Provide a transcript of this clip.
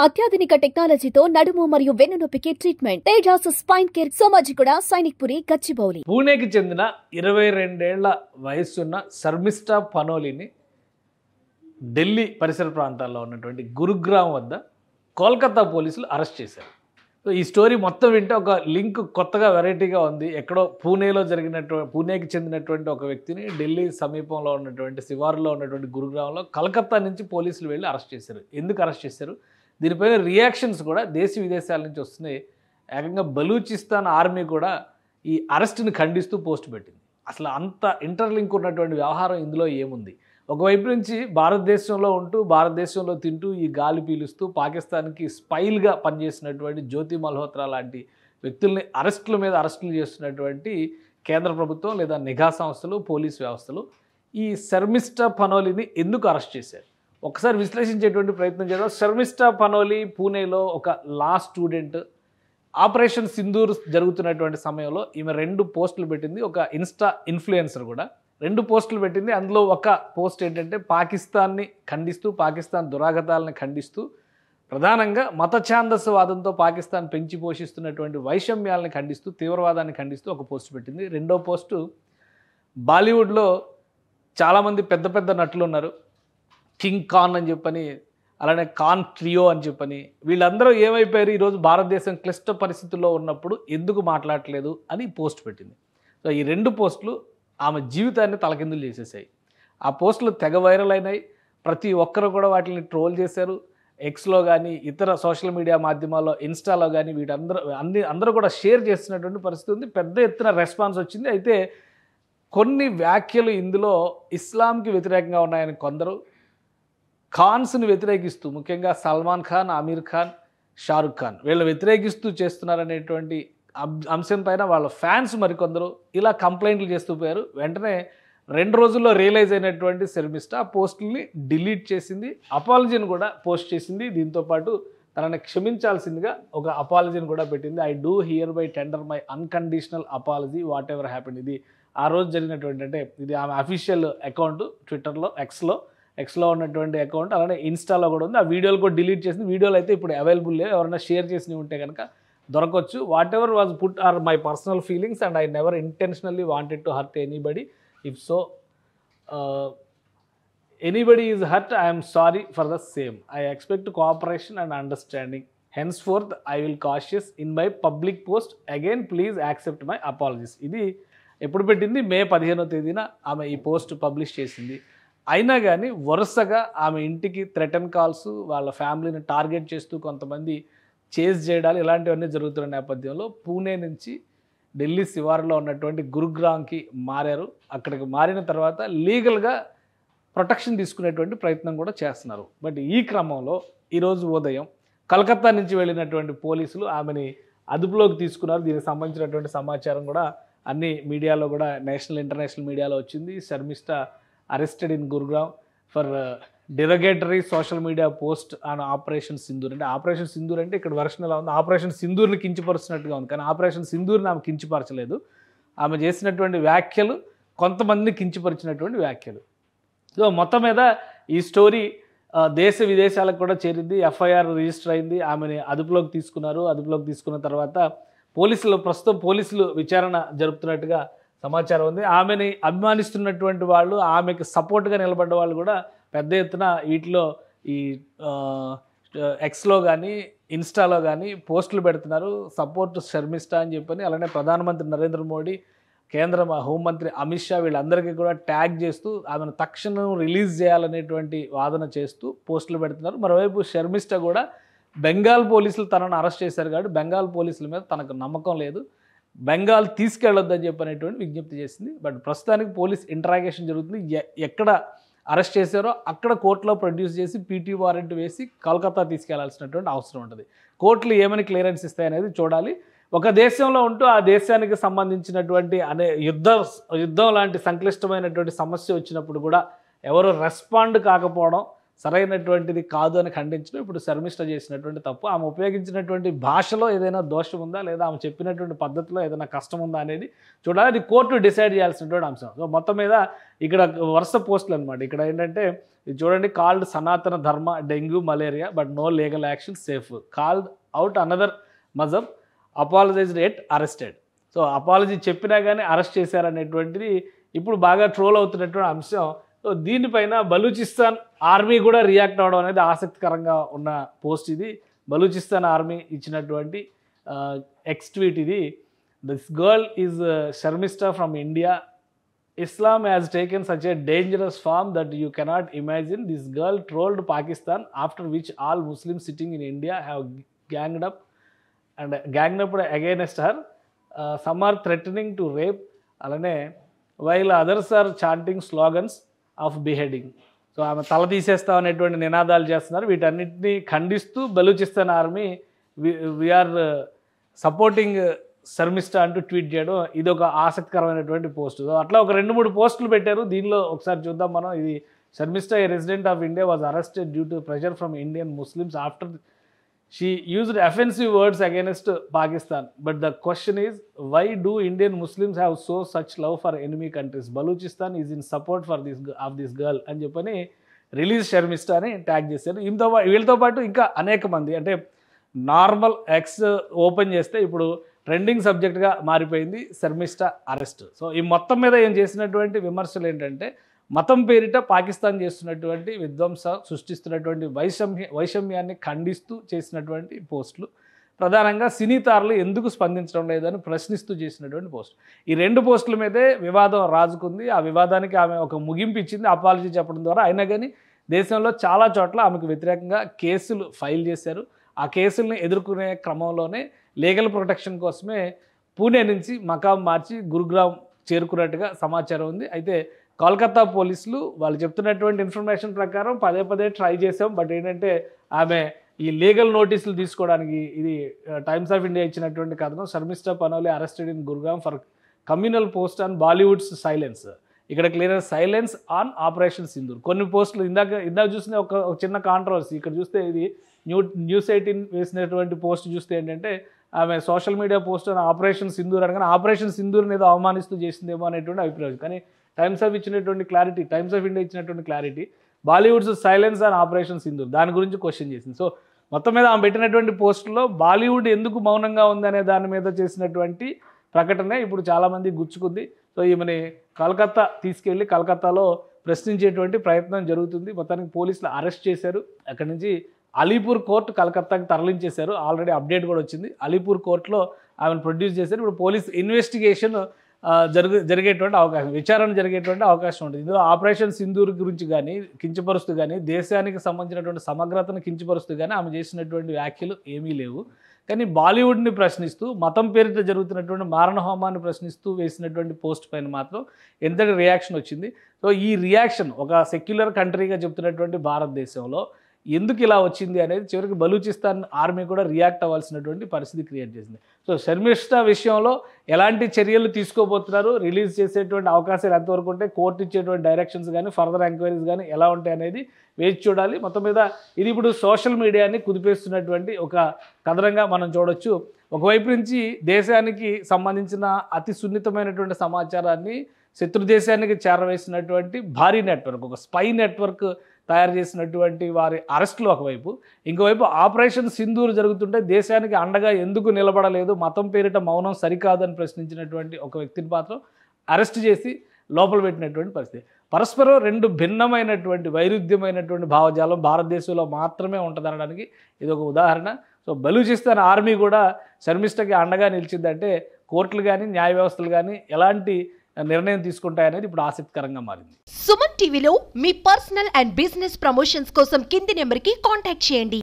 అత్యాధునిక టెక్నాలజీతో నడుము మరియు వెన్నునొప్పికి treatment. Tejas spine care, Somajiguda, Sainikpuri, Gachibowli. పూణేకి చెందిన 22 ఏళ్ల వయసున్న శర్మిష్ఠా పనోలీని ఢిల్లీ పరిసర ప్రాంతాల్లో ఉన్నటువంటి గురుగ్రామ్ వద్ద కోల్కతా పోలీసులు అరెస్ట్ చేశారు. సో ఈ స్టోరీ మొత్తం వింటే ఒక లింక్ కొత్తగా వెరైటీగా ఉంది. ఎక్కడో పూణేకి చెందినటువంటి ఒక వ్యక్తిని ఢిల్లీ సమీపంలో ఉన్నటువంటి శివారులో ఉన్నటువంటి గురుగ్రామ్లో కలకత్తా నుంచి పోలీసులు వెళ్ళి అరెస్ట్ చేశారు. ఎందుకు అరెస్ట్ చేశారు? దీనిపైన రియాక్షన్స్ కూడా దేశ విదేశాల నుంచి వస్తున్నాయి. ఏకంగా బలూచిస్తాన్ ఆర్మీ కూడా ఈ అరెస్ట్ని ఖండిస్తూ పోస్ట్ పెట్టింది. అసలు అంత ఇంటర్లింక్ ఉన్నటువంటి వ్యవహారం ఇందులో ఏముంది? ఒకవైపు నుంచి భారతదేశంలో ఉంటూ భారతదేశంలో తింటూ ఈ గాలి పీలుస్తూ పాకిస్తాన్కి స్పైల్గా పనిచేసినటువంటి జ్యోతి మల్హోత్రా లాంటి వ్యక్తుల్ని అరెస్టుల మీద అరెస్టులు చేస్తున్నటువంటి కేంద్ర ప్రభుత్వం లేదా నిఘా సంస్థలు, పోలీస్ వ్యవస్థలు ఈ శర్మిష్ఠా పనోలీని ఎందుకు అరెస్ట్ చేశారు? ఒకసారి విశ్లేషించేటువంటి ప్రయత్నం చేద్దాం. శర్మిష్ఠా పనోలీ పూణేలో ఒక లా స్టూడెంట్. ఆపరేషన్ సింధూర్ జరుగుతున్నటువంటి సమయంలో ఈమె 2 పోస్టులు పెట్టింది. ఒక ఇన్స్టా ఇన్ఫ్లుయెన్సర్ కూడా 2 పోస్టులు పెట్టింది. అందులో ఒక పోస్ట్ ఏంటంటే పాకిస్తాన్ని ఖండిస్తూ, పాకిస్తాన్ దురాగతాలను ఖండిస్తూ, ప్రధానంగా మత ఛాందస్యవాదంతో పాకిస్తాన్ పెంచి పోషిస్తున్నటువంటి వైషమ్యాలను ఖండిస్తూ, తీవ్రవాదాన్ని ఖండిస్తూ ఒక పోస్ట్ పెట్టింది. రెండో పోస్టు బాలీవుడ్లో చాలామంది పెద్ద పెద్ద నటులు ఉన్నారు. కింగ్ ఖాన్ అని చెప్పని, అలానే ఖాన్ ట్రియో అని చెప్పని, వీళ్ళందరూ ఏమైపోయారు? ఈరోజు భారతదేశం క్లిష్ట పరిస్థితుల్లో ఉన్నప్పుడు ఎందుకు మాట్లాడట్లేదు అని పోస్ట్ పెట్టింది. సో ఈ 2 పోస్టులు ఆమె జీవితాన్ని తలకిందులు చేసేసాయి. ఆ పోస్టులు తెగ వైరల్ అయినాయి. ప్రతి ఒక్కరు కూడా వాటిని ట్రోల్ చేశారు. ఎక్స్లో కానీ, ఇతర సోషల్ మీడియా మాధ్యమాల్లో, ఇన్స్టాలో కానీ అందరూ కూడా షేర్ చేస్తున్నటువంటి పరిస్థితి ఉంది. పెద్ద ఎత్తున రెస్పాన్స్ వచ్చింది. అయితే కొన్ని వ్యాఖ్యలు ఇందులో ఇస్లాంకి వ్యతిరేకంగా ఉన్నాయని కొందరు, ఖాన్స్ని వ్యతిరేకిస్తూ, ముఖ్యంగా సల్మాన్ ఖాన్, ఆమీర్ ఖాన్, షారుఖ్ ఖాన్ వీళ్ళని వ్యతిరేకిస్తూ చేస్తున్నారనేటువంటి అంశం పైన వాళ్ళ ఫ్యాన్స్ మరికొందరు ఇలా కంప్లైంట్లు చేస్తూ పోయారు. వెంటనే 2 రోజుల్లో రియలైజ్ అయినటువంటి శర్మిష్ఠా ఆ పోస్టుల్ని డిలీట్ చేసింది. అపాలజీని కూడా పోస్ట్ చేసింది. దీంతోపాటు తనని క్షమించాల్సిందిగా ఒక అపాలజీని కూడా పెట్టింది. I do here by tender my unconditional apology what ever happened. ఇది ఆ రోజు జరిగినటువంటి, అంటే ఇది ఆమె అఫీషియల్ అకౌంట్ ట్విట్టర్లో, ఎక్స్లో ఉన్నటువంటి అకౌంట్, అలానే ఇన్స్టాలో కూడా ఉంది. ఆ వీడియోలు కూడా డిలీట్ చేసింది. వీడియోలు అయితే ఇప్పుడు అవైలబుల్ లేవు. ఎవరైనా షేర్ చేసినవి ఉంటే కనుక దొరకవచ్చు. Whatever was put are my personal feelings and I never intentionally wanted to hurt anybody. If so anybody is hurt, I'm sorry for the same. I expect cooperation and understanding. Henceforth I will cautious in my public post again, please accept my apologies. ఇది ఎప్పుడు పెట్టింది? మే 15వ తేదీన ఆమె ఈ post publish చేసింది. అయినా కానీ వరుసగా ఆమె ఇంటికి థ్రెటన్ కాల్స్, వాళ్ళ ఫ్యామిలీని టార్గెట్ చేస్తూ కొంతమంది చేజ్ చేయడాలు ఇలాంటివన్నీ జరుగుతున్న నేపథ్యంలో పూణే నుంచి ఢిల్లీ శివారులో ఉన్నటువంటి గురుగ్రామ్కి మారారు. అక్కడికి మారిన తర్వాత లీగల్గా ప్రొటెక్షన్ తీసుకునేటువంటి ప్రయత్నం కూడా చేస్తున్నారు. బట్ ఈ క్రమంలో ఈరోజు ఉదయం కలకత్తా నుంచి వెళ్ళినటువంటి పోలీసులు ఆమెని అదుపులోకి తీసుకున్నారు. దీనికి సంబంధించినటువంటి సమాచారం కూడా అన్ని మీడియాలో కూడా, నేషనల్ ఇంటర్నేషనల్ మీడియాలో వచ్చింది. Sharmistha arrested in Gurugram for derogatory social media post on operation Sindoor. అంటే ఆపరేషన్ సింధూర్ అంటే ఇక్కడ వెర్షన్ ఎలా ఉంది? ఆపరేషన్ సింధూర్ని కించపరుస్తున్నట్టుగా ఉంది. కానీ ఆపరేషన్ సింధూర్ని ఆమె కించపరచలేదు. ఆమె చేసినటువంటి వ్యాఖ్యలు కొంతమందిని కించపరిచినటువంటి వ్యాఖ్యలు. సో మొత్తం మీద ఈ స్టోరీ దేశ విదేశాలకు కూడా చేరింది. ఎఫ్ఐఆర్ రిజిస్టర్ అయింది. ఆమెని అదుపులోకి తీసుకున్నారు. అదుపులోకి తీసుకున్న తర్వాత ప్రస్తుతం పోలీసులు విచారణ జరుపుతున్నట్టుగా సమాచారం ఉంది. ఆమెని అభిమానిస్తున్నటువంటి వాళ్ళు, ఆమెకు సపోర్ట్గా నిలబడ్డ వాళ్ళు కూడా పెద్ద ఎత్తున వీటిలో ఈ ఎక్స్లో కానీ, ఇన్స్టాలో కానీ పోస్టులు పెడుతున్నారు. సపోర్ట్ శర్మిష్ఠా అని చెప్పని, అలానే ప్రధానమంత్రి నరేంద్ర మోడీ, కేంద్ర హోంమంత్రి అమిత్ షా వీళ్ళందరికీ కూడా ట్యాగ్ చేస్తూ ఆమెను తక్షణం రిలీజ్ చేయాలనేటువంటి వాదన చేస్తూ పోస్టులు పెడుతున్నారు. మరోవైపు శర్మిష్ఠా కూడా బెంగాల్ పోలీసులు తనను అరెస్ట్ చేశారు కాబట్టి బెంగాల్ పోలీసుల మీద తనకు నమ్మకం లేదు, బెంగాల్ తీసుకెళ్ళొద్దని చెప్పనేటువంటి విజ్ఞప్తి చేసింది. బట్ ప్రస్తుతానికి పోలీస్ ఇంటరాగేషన్ జరుగుతుంది. ఎక్కడ అరెస్ట్ చేశారో అక్కడ కోర్టులో ప్రొడ్యూస్ చేసి పీటీ వారెంట్ వేసి కోల్కతా తీసుకెళ్లాల్సినటువంటి అవసరం ఉంటుంది. కోర్టులు ఏమని క్లియరెన్స్ ఇస్తాయనేది చూడాలి. ఒక దేశంలో ఉంటూ ఆ దేశానికి సంబంధించినటువంటి యుద్ధం లాంటి సంక్లిష్టమైనటువంటి సమస్య వచ్చినప్పుడు కూడా ఎవరు రెస్పాండ్ కాకపోవడం, సరైనటువంటిది కాదు అని ఖండించడం ఇప్పుడు శర్మిష్ఠ చేసినటువంటి తప్పు. ఆమె ఉపయోగించినటువంటి భాషలో ఏదైనా దోషం ఉందా, లేదా ఆమె చెప్పినటువంటి పద్ధతిలో ఏదైనా కష్టం ఉందా అనేది చూడాలి. అది కోర్టు డిసైడ్ చేయాల్సినటువంటి అంశం. సో మొత్తం మీద ఇక్కడ వరుస పోస్టులు అనమాట. ఇక్కడ ఏంటంటే ఇది చూడండి, called Sanatana Dharma dengue malaria but no legal action safe, called out another మజబ్, apologised yet arrested. So apology చెప్పినా కానీ అరెస్ట్ చేశారనేటువంటిది ఇప్పుడు బాగా ట్రోల్ అవుతున్నటువంటి అంశం. సో దీనిపైన బలూచిస్తాన్ ఆర్మీ కూడా రియాక్ట్ అవ్వడం అనేది ఆసక్తికరంగా ఉన్న పోస్ట్ ఇది. బలూచిస్తాన్ ఆర్మీ ఇచ్చినటువంటి ఎక్స్ ట్వీట్ ఇది. This girl is Sharmishtha from India. Islam has taken such a dangerous form that you cannot imagine. This girl trolled Pakistan, after which all Muslims sitting in India have ganged up against her. Some are threatening to rape, while others are chanting slogans of beheading. So ఆమె తల తీసేస్తాం అనేటువంటి నినాదాలు చేస్తున్నారు. వీటన్నిటిని ఖండిస్తూ Balochistan army we are supporting Sharmishtha అంటూ tweet చేయడం ఇది ఒక ఆసక్తికరమైనటువంటి పోస్ట్. అట్లా ఒక 2-3 పోస్టులు పెట్టారు. దీనిలో ఒకసారి చూద్దాం మనం. ఇది Sharmishtha, a resident of India, was arrested due to pressure from Indian Muslims after she used offensive words against Pakistan. But the question is, why do Indian Muslims have so such love for enemy countries? Balochistan is in support for this girl అని చెప్పని release Sharmishtha అని tag చేశారు. వీళ్ళతో పాటు ఇంకా అనేక మంది, అంటే నార్మల్ ఎక్స్ ఓపెన్ చేస్తే ఇప్పుడు ట్రెండింగ్ సబ్జెక్ట్గా మారిపోయింది శర్మిష్ఠ అరెస్ట్. సో ఈ మొత్తం మీద ఏం చేసినటువంటి విమర్శలు ఏంటంటే, మతం పేరిట పాకిస్తాన్ చేస్తున్నటువంటి సృష్టిస్తున్నటువంటి వైషమ్యాన్ని ఖండిస్తూ చేసినటువంటి పోస్టులు, ప్రధానంగా సినీ తారలు ఎందుకు స్పందించడం లేదని ప్రశ్నిస్తూ చేసినటువంటి పోస్ట్. ఈ 2 పోస్టుల మీదే వివాదం రాజుకుంది. ఆ వివాదానికి ఆమె ఒక ముగింపు ఇచ్చింది అపాలజీ చెప్పడం ద్వారా. అయినా కానీ దేశంలో చాలా చోట్ల ఆమెకు వ్యతిరేకంగా కేసులు ఫైల్ చేశారు. ఆ కేసుల్ని ఎదుర్కొనే క్రమంలోనే లీగల్ ప్రొటెక్షన్ కోసమే పూణే నుంచి మకాం మార్చి గురుగ్రామ్ చేరుకున్నట్టుగా సమాచారం ఉంది. అయితే కోల్కతా పోలీసులు వాళ్ళు చెప్తున్నటువంటి ఇన్ఫర్మేషన్ ప్రకారం పదే ట్రై చేసాం, బట్ ఏంటంటే ఆమె ఈ లీగల్ నోటీసులు తీసుకోవడానికి, ఇది టైమ్స్ ఆఫ్ ఇండియా ఇచ్చినటువంటి కథనం, Sharmistha Panoli arrested in Gurugram for communal post on Bollywood's silence. ఇక్కడ clear silence on operation Sindoor. కొన్ని పోస్టులు ఇందాక చూసిన ఒక చిన్న కాంట్రవర్సీ. ఇక్కడ చూస్తే ఇది న్యూస్ 18 వేసినటువంటి పోస్ట్ చూస్తే ఏంటంటే, ఆమె సోషల్ మీడియా పోస్ట్ అని ఆపరేషన్ సింధూర్ అనగానే ఆపరేషన్ సింధూర్ని ఏదో అవమానిస్తూ చేసిందేమో అనేటువంటి అభిప్రాయం. కానీ టైమ్స్ ఆఫ్ ఇండియా ఇచ్చినటువంటి clarity Bollywood's silence on operation Sindoor, దాని గురించి క్వశ్చన్ చేసింది. సో మొత్తం మీద ఆమె పెట్టినటువంటి పోస్టులో బాలీవుడ్ ఎందుకు మౌనంగా ఉందనే దాని మీద చేసినటువంటి ప్రకటన ఇప్పుడు చాలామంది గుచ్చుకుంది. సో ఈమెని కలకత్తా తీసుకెళ్ళి కలకత్తాలో ప్రశ్నించేటువంటి ప్రయత్నం జరుగుతుంది. మొత్తానికి పోలీసులు అరెస్ట్ చేశారు. అక్కడి నుంచి అలీపూర్ కోర్టు కలకత్తాకి తరలించేశారు. ఆల్రెడీ అప్డేట్ కూడా వచ్చింది. అలీపూర్ కోర్టులో ఆమెను ప్రొడ్యూస్ చేశారు. ఇప్పుడు పోలీస్ ఇన్వెస్టిగేషన్ జరిగేటువంటి అవకాశం, విచారణ జరిగేటువంటి అవకాశం ఉంటుంది. ఇందులో ఆపరేషన్ సింధూర్ గురించి కానీ కించపరుస్తూ కానీ, దేశానికి సంబంధించినటువంటి సమగ్రతను కించపరుస్తూ కానీ ఆమె చేసినటువంటి వ్యాఖ్యలు ఏమీ లేవు. కానీ బాలీవుడ్ని ప్రశ్నిస్తూ, మతం పేరిట జరుగుతున్నటువంటి మారణ హోమాన్ని ప్రశ్నిస్తూ వేసినటువంటి పోస్ట్ పైన మాత్రం ఎంతటి రియాక్షన్ వచ్చింది. సో ఈ రియాక్షన్ ఒక సెక్యులర్ కంట్రీగా చెప్తున్నటువంటి భారతదేశంలో ఎందుకు ఇలా వచ్చింది అనేది చివరికి బలూచిస్తాన్ ఆర్మీ కూడా రియాక్ట్ అవ్వాల్సినటువంటి పరిస్థితి క్రియేట్ చేసింది. సో శర్మిష్ఠ విషయంలో ఎలాంటి చర్యలు తీసుకోబోతున్నారు, రిలీజ్ చేసేటువంటి అవకాశాలు ఎంతవరకు ఉంటాయి, కోర్టు ఇచ్చేటువంటి డైరెక్షన్స్ కానీ ఫర్దర్ ఎంక్వైరీస్ కానీ ఎలా ఉంటాయి అనేది వేచి చూడాలి. మొత్తం మీద ఇది ఇప్పుడు సోషల్ మీడియాని కుదిపేస్తున్నటువంటి ఒక కథనంగా మనం చూడొచ్చు. ఒకవైపు నుంచి దేశానికి సంబంధించిన అతి సున్నితమైనటువంటి సమాచారాన్ని శత్రు దేశానికి చేరవేసినటువంటి భారీ నెట్వర్క్, ఒక స్పై నెట్వర్క్ తయారు చేసినటువంటి వారి అరెస్టులు ఒకవైపు, ఇంకోవైపు ఆపరేషన్ సింధూర్ జరుగుతుంటే దేశానికి అండగా ఎందుకు నిలబడలేదు, మతం పేరిట మౌనం సరికాదని ప్రశ్నించినటువంటి ఒక వ్యక్తిని మాత్రం అరెస్ట్ చేసి లోపల పెట్టినటువంటి పరిస్థితి. పరస్పరం 2 భిన్నమైనటువంటి వైరుధ్యమైనటువంటి భావజాలం భారతదేశంలో మాత్రమే ఉంటుందనడానికి ఇది ఒక ఉదాహరణ. సో బలూచిస్తాన్ ఆర్మీ కూడా శర్మిష్ఠకి అండగా నిలిచిందంటే కోర్టులు కానీ న్యాయ వ్యవస్థలు కానీ ఎలాంటి నిర్ణయం తీసుకుంటాయనేది ఇప్పుడు ఆసక్తికరంగా మారింది. సుమన్ టీవీలో మీ పర్సనల్ అండ్ బిజినెస్ ప్రమోషన్స్ కోసం కింది నెంబర్కి కాంటాక్ట్ చేయండి.